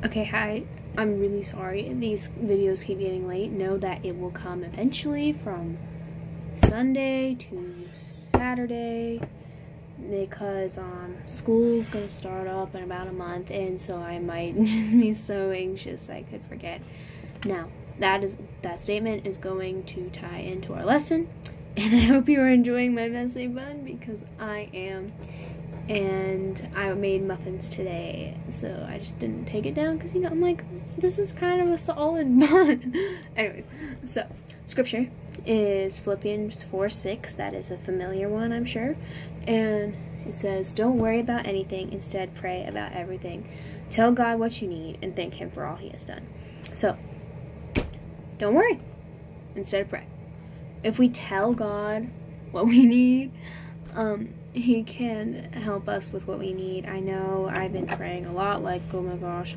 Okay, hi. I'm really sorry. These videos keep getting late. Know that it will come eventually from Sunday to Saturday because school's gonna start up in about a month, and so I might just be so anxious I could forget. Now, that statement is going to tie into our lesson, and I hope you are enjoying my messy bun because I am. And I made muffins today, so I just didn't take it down because, I'm like, this is kind of a solid bun. Anyways, so scripture is Philippians 4:6. That is a familiar one, I'm sure. And it says, don't worry about anything, instead pray about everything. Tell God what you need and thank Him for all He has done. So, don't worry, instead pray. If we tell God what we need, He can help us with what we need. I know I've been praying a lot, like, oh my gosh,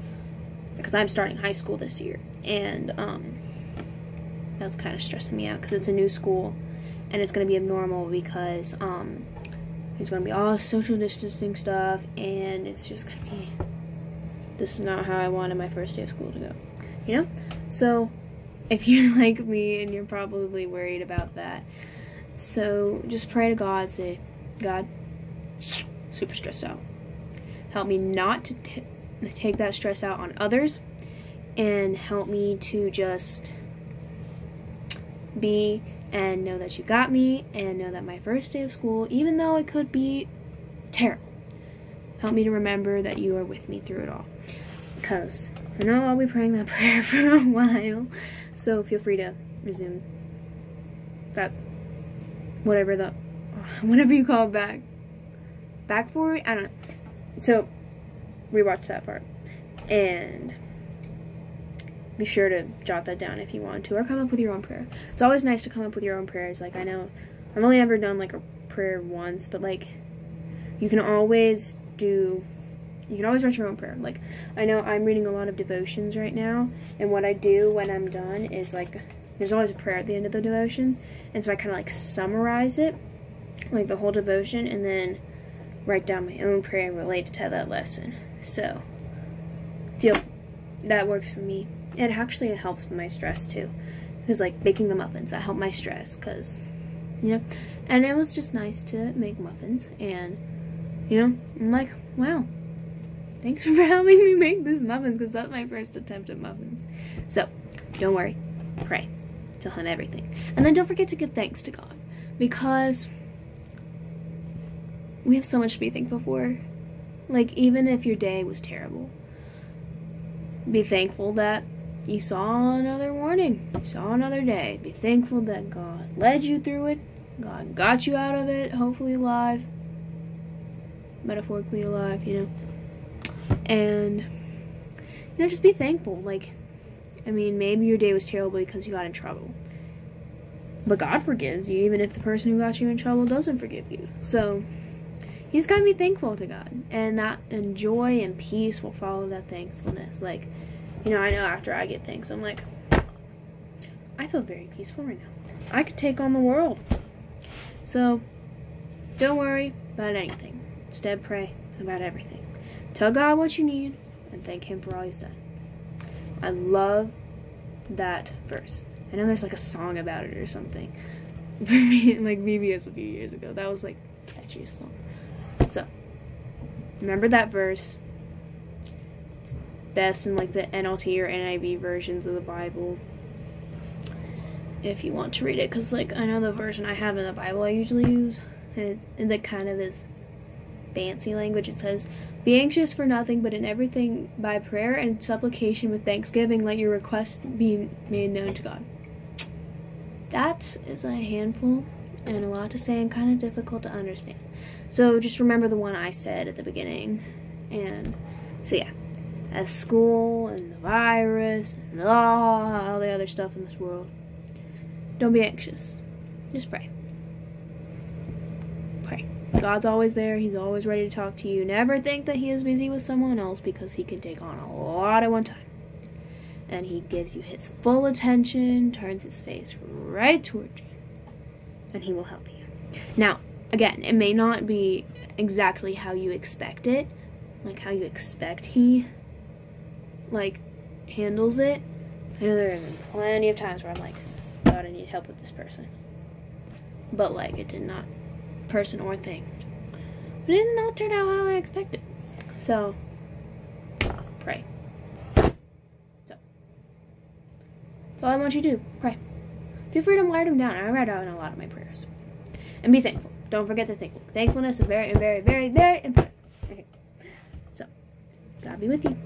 because I'm starting high school this year, and that's kind of stressing me out because it's a new school, and it's going to be abnormal because there's going to be all social distancing stuff, and it's just going to be, this is not how I wanted my first day of school to go, So, if you're like me and you're probably worried about that, so just pray to God, say, God, super stressed out. Help me not to take that stress out on others, and help me to just be and know that you got me, and know that my first day of school, even though it could be terrible, help me to remember that you are with me through it all. Because I know I'll be praying that prayer for a while, so feel free to resume that, whatever you call it, back forward, I don't know. So rewatch that part and be sure to jot that down if you want to, or come up with your own prayer. It's always nice to come up with your own prayers. Like, I know I've only ever done like a prayer once, but like you can always write your own prayer. Like, I know I'm reading a lot of devotions right now, and what I do when I'm done is, like, there's always a prayer at the end of the devotions, and so I kind of like summarize it, like the whole devotion, and then write down my own prayer related to that lesson. So that works for me. And actually it helps with my stress too, because like baking the muffins, that helped my stress, because and it was just nice to make muffins, and I'm like, wow, thanks for helping me make these muffins, because that's my first attempt at muffins. So don't worry, pray, tell Him everything, and then don't forget to give thanks to God, because we have so much to be thankful for. Like, even if your day was terrible, be thankful that you saw another morning, you saw another day. Be thankful that God led you through it, God got you out of it, hopefully alive, metaphorically alive, and just be thankful. Like, I mean, maybe your day was terrible because you got in trouble, but God forgives you even if the person who got you in trouble doesn't forgive you. So you just gotta be thankful to God, and joy and peace will follow that thankfulness. Like, I know after I get thanks, I'm like, I feel very peaceful right now. I could take on the world. So don't worry about anything. Instead, pray about everything. Tell God what you need and thank Him for all He's done. I love that verse. I know there's like a song about it or something. For me, like VBS a few years ago. That was like catchy song. So remember that verse. It's best in like the NLT or NIV versions of the Bible, if you want to read it, because like I know the version I have in the Bible I usually use, and that kind of is fancy language. It says, be anxious for nothing, but in everything by prayer and supplication with thanksgiving let your requests be made known to God. That is a handful and a lot to say and kind of difficult to understand. So just remember the one I said at the beginning. And so yeah, as school and the virus and all the other stuff in this world, don't be anxious. Just pray. Pray. God's always there. He's always ready to talk to you. Never think that He is busy with someone else, because He can take on a lot at one time. And He gives you His full attention, turns His face right toward you, and He will help you. Now, again, it may not be exactly how you expect it, like how you expect He like, handles it. I know there have been plenty of times where I'm like, God, I need help with this person. But, like, it did not, person or thing. But it did not turn out how I expected. So, pray. So, that's all I want you to do. Pray. Feel free to write them down. I write down a lot of my prayers. And be thankful. Don't forget to think. Thankfulness is very, very, very, very important. Okay. So, God be with you.